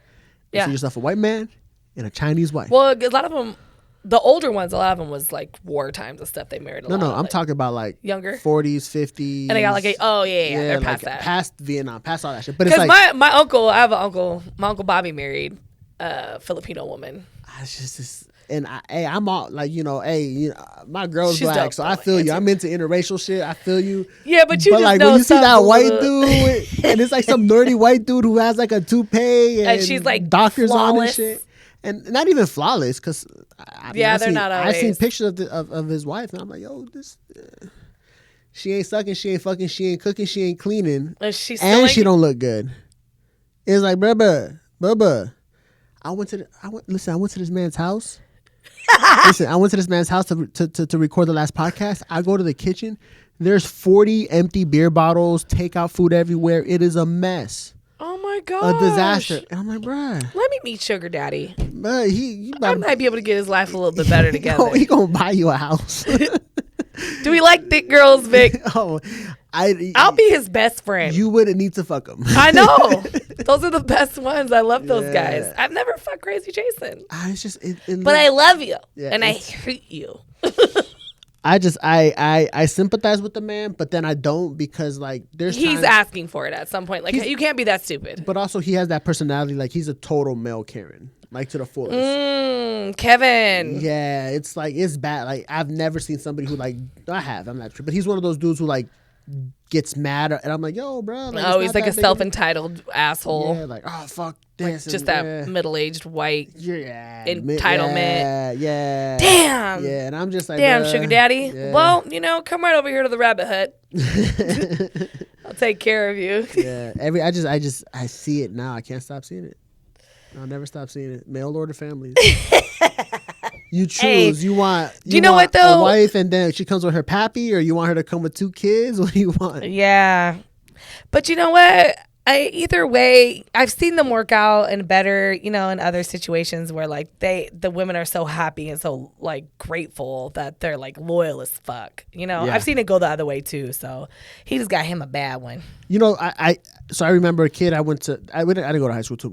Yeah, see yourself a white man and a Chinese wife. Well, a lot of them, the older ones, a lot of them was like war times and stuff. They married a lot. No, I'm talking about like younger, 40s, 50s, and they got like they're past that, past Vietnam, past all that shit. But it's like my uncle, I have an uncle. My uncle Bobby married a Filipino woman. It's just And I'm all like, my girl's She's black, dope, so though. I feel you. Answer. I'm into interracial shit. I feel you. Yeah, but you just like know when you see that some white little- dude, and it's like some nerdy white dude who has like a toupee and she's like doctors on and flawless. shit, and not even flawless because they're not I've seen always. pictures of his wife, and I'm like, yo, this. She ain't sucking, she ain't fucking, she ain't cooking, she ain't cleaning, And she she don't look good. It's like, Bubba. I went to this man's house. I went to this man's house to record the last podcast. I go to the kitchen. There's 40 empty beer bottles, takeout food everywhere. It is a mess. Oh my god, a disaster. And I'm like, bruh. Let me meet Sugar Daddy. But I might be able to get his life a little bit better together. He gonna buy you a house. Do we like thick girls, Vic? I'll be his best friend. You wouldn't need to fuck him. I know. Those are the best ones. I love those guys. I've never fucked Crazy Jason. It's just, but I love you. Yeah, and I hate you. I sympathize with the man, but then I don't because like he's asking for it at some point. Like you can't be that stupid. But also he has that personality. Like he's a total male Karen, like to the fullest. Kevin. Yeah, it's like it's bad. Like I've never seen somebody who like I'm not sure, but he's one of those dudes who like gets mad, and I'm like, yo, bro. Like, he's like a self-entitled asshole. Yeah, like fuck this, like, just that middle-aged white entitlement. Yeah. Damn. Yeah, and I'm just like, damn, bruh, sugar daddy. Yeah. Well, come right over here to the rabbit hut. I'll take care of you. Yeah. I see it now. I can't stop seeing it. I'll never stop seeing it. Mail order families. You choose. Hey, you want. Do you know what though? A wife, and then she comes with her pappy, or you want her to come with 2 kids. What do you want? Yeah, but you know what? Either way, I've seen them work out and better. In other situations where like the women are so happy and so like grateful that they're like loyal as fuck. Yeah. I've seen it go the other way too. So he just got him a bad one. I remember a kid. I didn't go to high school too,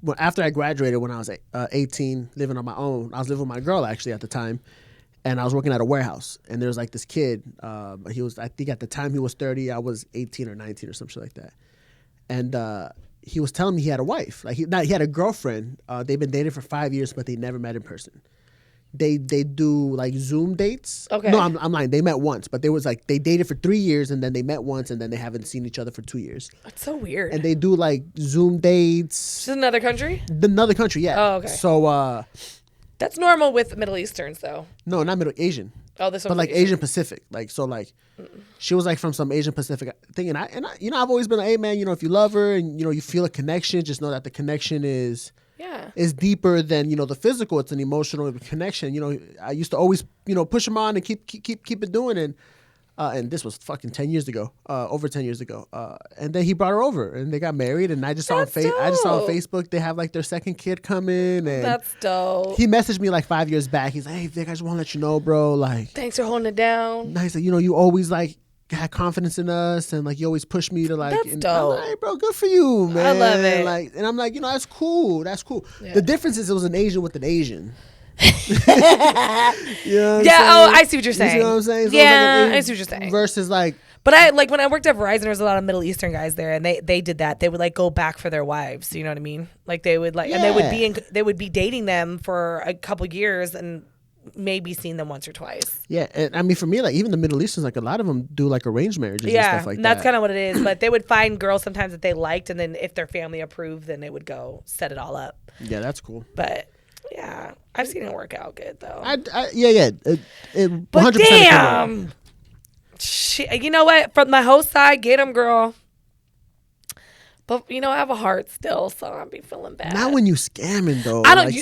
but after I graduated, when I was 18, living on my own, I was living with my girl actually at the time, and I was working at a warehouse. And there was like this kid. I think at the time he was 30. I was 18 or 19 or something like that. And he was telling me he had a wife. Like he had a girlfriend. They've been dating for 5 years, but they never met in person. They do like Zoom dates. Okay. No, I'm lying. They met once, but they dated for 3 years, and then they met once, and then they haven't seen each other for 2 years. That's so weird. And they do like Zoom dates. Just another country? Another country, yeah. Oh, okay. So that's normal with Middle Easterns, though. No, not Middle Asian. Oh, this one. But like Asian Pacific, like so, like she was like from some Asian Pacific thing, and I, I've always been like, hey man, if you love her and you feel a connection, just know that the connection is deeper than the physical. It's an emotional connection. I used to always push him on and keep it doing, and this was fucking 10 years ago, over 10 years ago, and then he brought her over and they got married, and I just saw on Facebook they have like their second kid coming, and that's dope. He messaged me like 5 years back. He's like, hey Vic, I just want to let you know, bro, like thanks for holding it down. He's like, you always like had confidence in us, and like you always push me to like. That's dope. I'm like, hey, bro, good for you, man. I love it. Like, and I'm like, that's cool. That's cool. Yeah. The difference is it was an Asian with an Asian. I see what you're saying. You see what I'm saying? So I see what you're saying. Versus like. But I like when I worked at Verizon, there was a lot of Middle Eastern guys there, and they did that. They would like go back for their wives. You know what I mean? Like they would and they would be dating them for a couple years and maybe seen them once or twice. Yeah, and I mean for me, like even the Middle Easterns, like a lot of them do like arranged marriages and stuff like that. That's kind of what it is. But they would find girls sometimes that they liked, and then if their family approved, then they would go set it all up. Yeah, that's cool. But yeah, I've seen it work out good though. But damn, you know what? From my host side, get him, girl. But I have a heart still, so I'll be feeling bad. Not when you scamming though. I don't,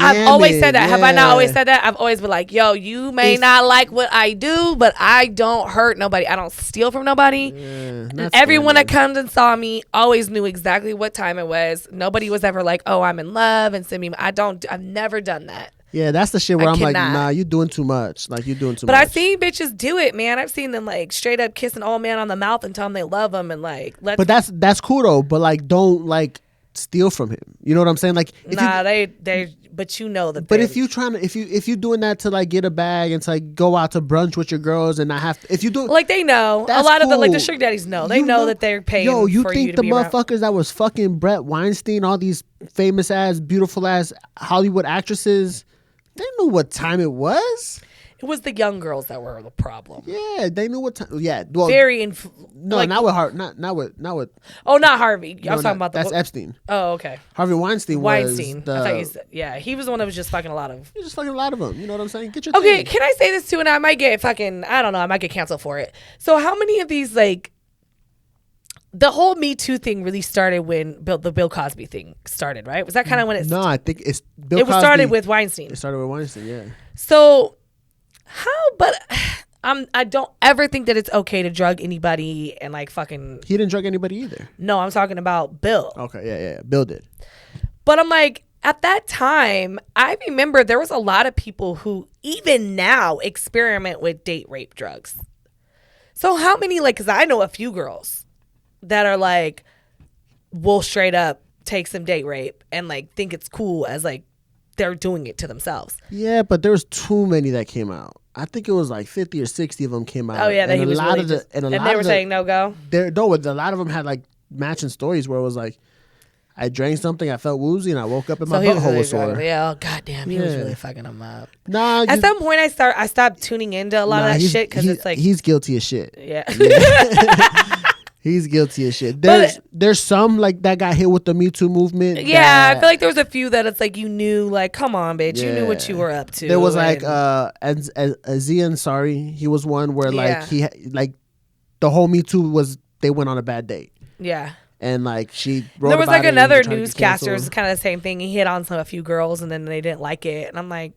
I've always said that. Yeah. Have I not always said that? I've always been like, yo, you may not like what I do, but I don't hurt nobody. I don't steal from nobody. And everyone that comes and saw me always knew exactly what time it was. Nobody was ever like, oh, I'm in love and send me. I've never done that. Yeah, that's the shit where I'm like, nah, you're doing too much. Like, you're doing too much. But I've seen bitches do it, man. I've seen them, like, straight up kiss an old man on the mouth and tell him they love him and, like, But that's cool, though. But, like, don't, like, steal from him. You know what I'm saying? Like, but you know that. But if you if you doing that to, like, get a bag and to, like, go out to brunch with your girls and not have to, if you do, like, they know. A lot of the sugar daddies know. They know that they're paying. Yo, you for think you to the be motherfuckers around. that was fucking Brett Weinstein, all these famous ass, beautiful ass Hollywood actresses They knew what time it was. It was the young girls that were the problem. Yeah, they knew what time. Yeah, well, no, not with not with. Oh, not Harvey. I was talking about that's Epstein. Oh, okay. Harvey Weinstein. I thought you said, yeah, he was the one that was just fucking a lot of. You're just fucking a lot of them. You know what I'm saying? Get your Okay, thing. can I say this too? And I might get I don't know. I might get canceled for it. So how many of these like? The whole Me Too thing really started when the Bill Cosby thing started, right? Was that kind of when it? No, I think it's Bill Cosby. It started with Weinstein. It started with Weinstein, yeah. So but I don't ever think that it's okay to drug anybody and like fucking. He didn't drug anybody either. No, I'm talking about Bill. Okay, yeah. Bill did. But I'm like, at that time, I remember there was a lot of people who even now experiment with date rape drugs. So how many, like, because I know a few girls that are like, will straight up take some date rape and like think it's cool as like they're doing it to themselves. Yeah, but there was too many that came out. I think it was like 50 or 60 of them came out. Oh yeah, and they were saying no go. A lot of them had like matching stories where it was like, I drank something, I felt woozy, and I woke up and my butthole was sore. Yeah, oh goddamn, he was really fucking them up. Nah, at some point I stopped tuning into a lot of that shit because it's like he's guilty as shit. Yeah. He's guilty as shit. There's some like that got hit with the Me Too movement. Yeah, I feel like there was a few that it's like you knew, like, come on, bitch, you knew what you were up to. There was like Aziz Ansari. He was one where like he like the whole Me Too was they went on a bad date. Yeah. And like she wrote there was about like another newscaster, it's kind of the same thing. He hit on a few girls and then they didn't like it, and I'm like,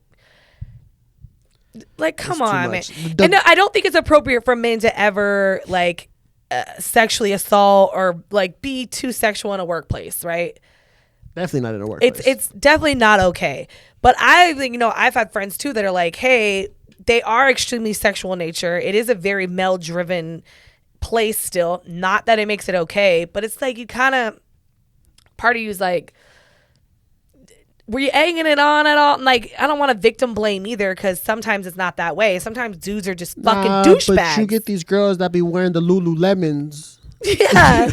come on, man. And I don't think it's appropriate for men to ever like sexually assault or like be too sexual in a workplace, right? Definitely not in a workplace. It's definitely not okay. But I think, I've had friends too that are like, hey, they are extremely sexual in nature. It is a very male driven place still. Not that it makes it okay, but it's like you kind of, part of you's like, were you egging it on at all? Like, I don't want to victim blame either, because sometimes it's not that way. Sometimes dudes are just fucking douchebags. But you get these girls that be wearing the Lululemons. Yeah.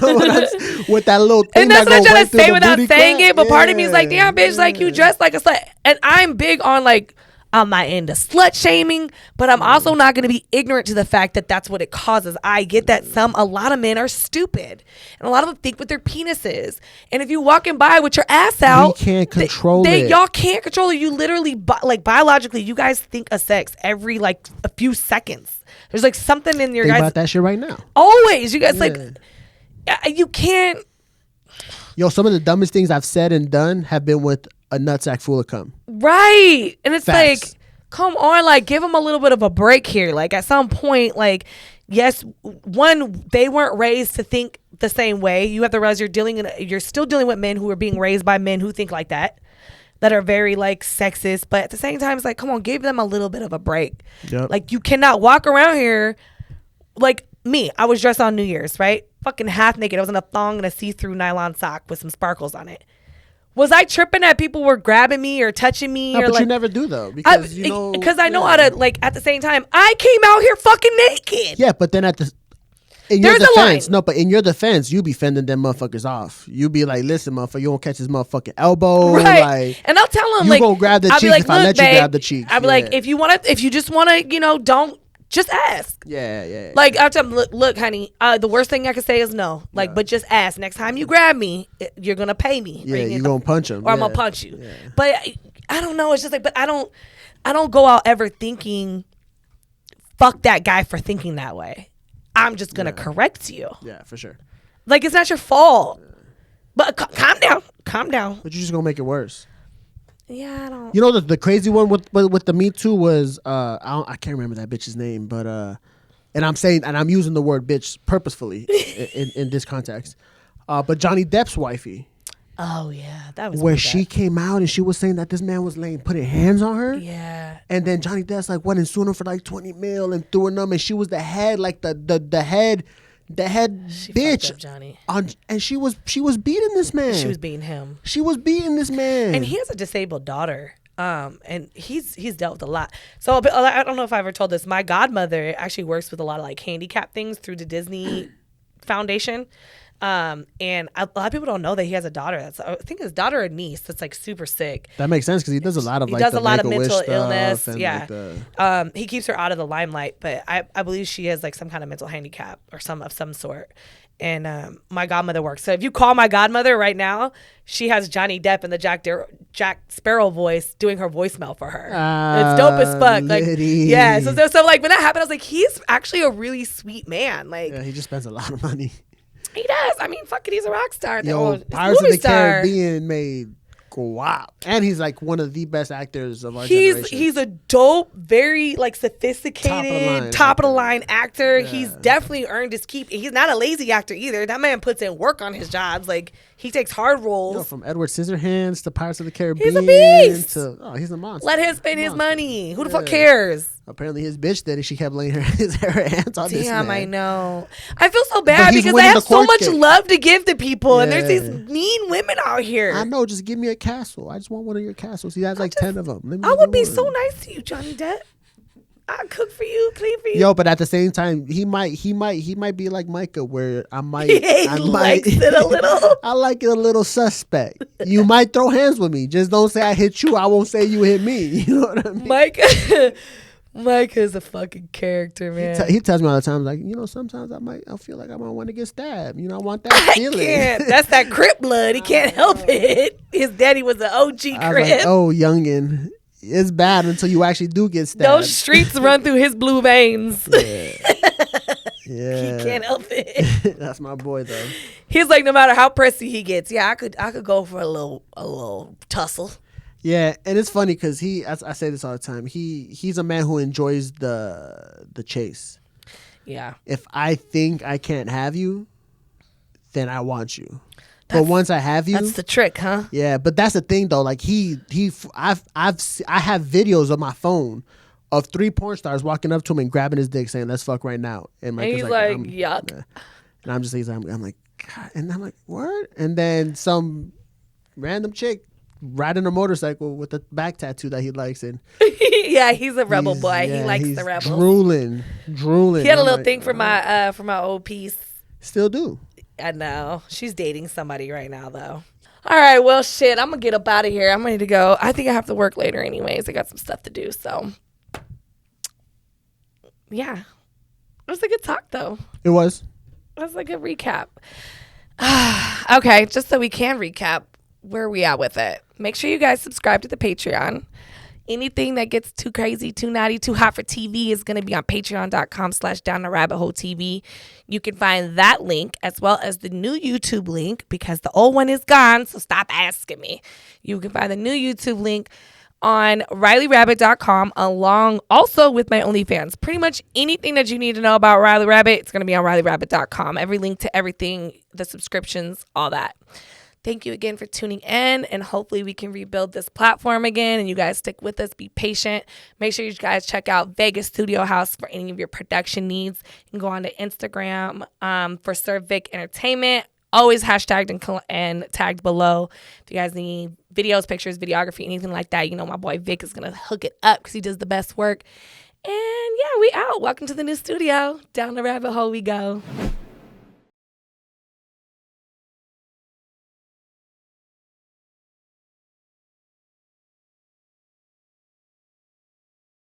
With that little thing. And that's what I'm trying to say without saying crack. it. But part of me is like, damn, bitch, like you dress like a slut. And I'm big on like, I'm not into slut shaming, but I'm also not going to be ignorant to the fact that that's what it causes. I get that a lot of men are stupid, and a lot of them think with their penises. And if you walking by with your ass out, we can't control it. Y'all can't control it. You literally, like biologically, you guys think of sex every like a few seconds. There's like something in your think guys. About that shit right now. Always, you guys like, you can't. Yo, some of the dumbest things I've said and done have been with a nutsack full of cum. Right. And it's Facts. like, come on, like give them a little bit of a break here. Like at some point, like, yes, one, they weren't raised to think the same way. You have to realize you're still dealing with men who are being raised by men who think like that are very like sexist. But at the same time, it's like, come on, give them a little bit of a break. Yep. Like you cannot walk around here like me. I was dressed on New Year's, right? Fucking half naked. I was in a thong and a see-through nylon sock with some sparkles on it. Was I tripping that people were grabbing me or touching me? No, or but like, you never do though, because I know how to like. At the same time, I came out here fucking naked. Yeah, but then in your defense, but in your defense, you be fending them motherfuckers off. You be like, listen, motherfucker, you won't catch his motherfucking elbow, right? Like, and I'll tell him, you like, gonna grab the cheek if I let you grab the cheek. I'll be like, if you just wanna, don't. Just ask. Yeah. Like I'll tell them, look, honey. The worst thing I can say is no. Like, but just ask. Next time you grab me, you're gonna pay me. Yeah, you're gonna punch him, or I'm gonna punch you. Yeah. But I don't know. It's just like, but I don't go out ever thinking, fuck that guy for thinking that way. I'm just gonna correct you. Yeah, for sure. Like it's not your fault. Yeah. But calm down. But you're just gonna make it worse. Yeah, I don't. You know the crazy one with the Me Too was I can't remember that bitch's name, but and I'm using the word bitch purposefully in this context, but Johnny Depp's wifey. Oh yeah, that was where she came out and she was saying that this man was putting hands on her. Yeah, and then Johnny Depp's like went and sued him for like 20 mil and threw them, and she was the head, like the head. The head she bitch, up Johnny. And she was beating this man. She was beating him. She was beating this man. And he has a disabled daughter. And he's dealt with a lot. So I don't know if I ever told this. My godmother actually works with a lot of like handicap things through the Disney Foundation. And a lot of people don't know that he has a daughter. I think his daughter or niece that's like super sick. That makes sense because he does a lot of He does a lot of mental illness. And Yeah. He keeps her out of the limelight, but I believe she has like some kind of mental handicap or some sort. And my godmother works. So if you call my godmother right now, she has Johnny Depp in the Jack Sparrow voice doing her voicemail for her. It's dope as fuck. Like, yeah. So like when that happened, I was like, he's actually a really sweet man. Like, yeah, he just spends a lot of money. He does. I mean, fuck it, he's a rock star. Yo, Pirates of the Caribbean made guap. And he's like one of the best actors of our generation. He's a dope, very like sophisticated, top of the line actor. Yeah. He's definitely earned his keep. He's not a lazy actor either. That man puts in work on his jobs. Like, he takes hard roles. From Edward Scissorhands to Pirates of the Caribbean. He's a beast. He's a monster. Let him spend his money. Who the fuck cares? Apparently his bitch did it. She kept laying her hands on this man. Damn, I know. I feel so bad because I have so much love to give to people, and there's these mean women out here. I know. Just give me a castle. I just want one of your castles. He has like 10 of them. I would be so nice to you, Johnny Depp. I cook for you, clean for you. Yo, but at the same time, he might be like Micah, where I might likes it a little. I like it a little suspect. You might throw hands with me. Just don't say I hit you. I won't say you hit me. You know what I mean? Micah's a fucking character, man. He tells me all the time, like, sometimes I feel like I might want to get stabbed. I want that feeling. Can't. That's that Crip blood. He can't help it. His daddy was an OG Crip. Like, oh, youngin'. It's bad until you actually do get stabbed. Those streets run through his blue veins. Yeah. He can't help it. That's my boy, though. He's like, no matter how pressy he gets, I could go for a little tussle. Yeah, and it's funny because I say this all the time. He's a man who enjoys the chase. Yeah. If I think I can't have you, then I want you. But once I have you, that's the trick, huh? Yeah, but that's the thing though. Like I have videos on my phone of 3 porn stars walking up to him and grabbing his dick, saying, "Let's fuck right now." And he's like yuck. And I'm just I'm like, God. And I'm like, word. And then some random chick riding a motorcycle with a back tattoo that he likes, and yeah, he's a rebel boy. He likes the rebels. Drooling. He had a little thing for my old piece. Still do. I know. She's dating somebody right now, though. All right, well, shit, I'm going to get up out of here. I'm ready to go. I think I have to work later anyways. I got some stuff to do, so. Yeah. It was a good talk, though. It was. It was a good recap. Okay, just so we can recap, where are we at with it? Make sure you guys subscribe to the Patreon. Anything that gets too crazy, too naughty, too hot for TV is going to be on patreon.com/downtherabbithole.tv. You can find that link as well as the new YouTube link because the old one is gone, so stop asking me. You can find the new YouTube link on RyleeRabbit.com along also with my OnlyFans. Pretty much anything that you need to know about Rylee Rabbit, it's going to be on RyleeRabbit.com. Every link to everything, the subscriptions, all that. Thank you again for tuning in, and hopefully we can rebuild this platform again, and you guys stick with us. Be patient. Make sure you guys check out Vegas Studio House for any of your production needs. You can go on to Instagram for Sir Vic Entertainment. Always hashtagged and tagged below. If you guys need videos, pictures, videography, anything like that, my boy Vic is going to hook it up because he does the best work. And yeah, we out. Welcome to the new studio. Down the rabbit hole we go.